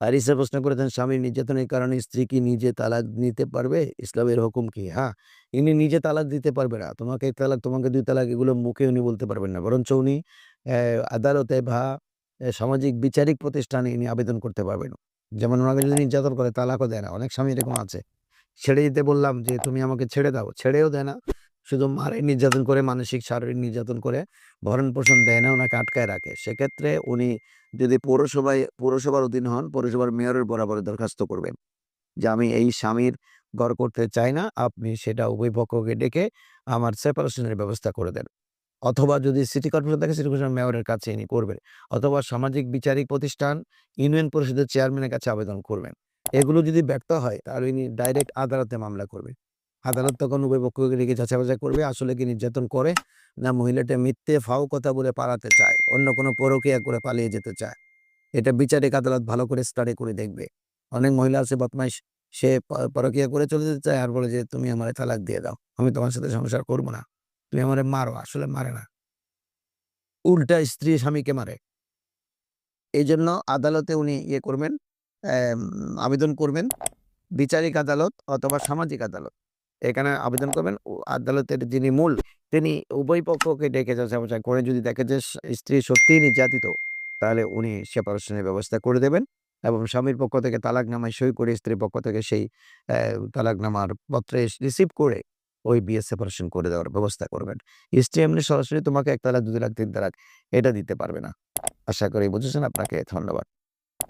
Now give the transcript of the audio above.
আর ইসা প্রশ্ন করেছেন, স্বামীর নির্যাতনের কারণে স্ত্রী কি নিজে তালাক নিতে পারবে? ইসলামের হুকুম কি? হ্যাঁ, ইনি নিজে তালাক দিতে পারবে না। তোমাকে ১ তালাক, তোমাকে ২ তালাক এগুলো মুখে উনি বলতে পারবেন না। বরঞ্চ উনি অ্যা আদালতে বা সামাজিক বিচারিক প্রতিষ্ঠানে ইনি আবেদন করতে পারবেন। যেমন ওনাকে যদি নির্যাতন করে তালাকও দেয় না। অনেক স্বামী এরকম আছে। ছেড়ে দিতে বললাম যে, "তুমি আমাকে ছেড়ে দাও।" ছেড়েও দেয় না। শুধু মারে, নির্যাতন করে, মানসিক, শারীরিক নির্যাতন করে ভরণ-পোষণ দেয় না, উনাকে আটকায় রাখে। সেক্ষেত্রে উনি যদি পৌরসভার অধীন হন, পৌরসভার মেয়রের বরাবর দরখাস্ত করবেন যে, "আমি এই স্বামীর ঘর করতে চাই না। আপনি সেটা উভয় পক্ষকে ডেকে আমার সেপারেশন এর ব্যবস্থা করে দেন।" অথবা যদি সিটি কর্পোরেশন থাকে, সিটি কর্পোরেশন মেয়রের কাছে ইনি করবেন। অথবা সামাজিক বিচারিক প্রতিষ্ঠান, ইউনিয়ন পরিষদের চেয়ারম্যানের কাছে আবেদন করবেন। এগুলো যদি ব্যর্থ হয়, তাহলে ইনি ডাইরেক্ট আদালতে মামলা করবে। আদালত তখন উভয় পক্ষকে ডেকে যাচাই-বাছাই করবে, আসলে কি নির্যাতন করে, না মহিলাটা মিথ্যে ফাও কথা বলে পালাতে চায়, অন্য কোনো পরকীয়া করে পালিয়ে যেতে চায়। এটা বিচারিক আদালত ভালো করে স্টাডি করে দেখবে। অনেক মহিলা আছে বদমাইশ, সে পরকীয়া করে চলে যেতে চায় আর বলে যে, "তুমি আমারে তালাক দিয়ে দাও। আমি তোমার সাথে সংসার করব না। তুমি আমারে মারো।" আসলে মারে না। উল্টা স্ত্রী স্বামীকে মারে। এইজন্য আদালতে উনি ইয়ে করবেন, অ্যাম আবেদন করবেন। বিচারিক আদালত অথবা সামাজিক আদালত। এখানে আবেদন করবেন। আদালতের যিনি মূল, তিনি উভয় পক্ষকে ডেকে যাচাই-বাছাই করে যদি দেখে যে স্ত্রী সত্যিই নির্যাতিত, তাহলে উনি সেপারেশনের ব্যবস্থা করে দেবেন এবং স্বামীর পক্ষ থেকে তালাকনামায় সই করে স্ত্রীর পক্ষ থেকে সেই অ্যা তালাকনামার পত্রে রিসিভ করে ওই বিয়ে সেপারেশন করে দেওয়ার ব্যবস্থা করবেন। স্ত্রী এমনি সরাসরি তোমাকে ১ তালাক, ২ তালাক, ৩ তালাক এটা দিতে পারবে না। আশা করি বুঝেছেন। আপনাকে ধন্যবাদ।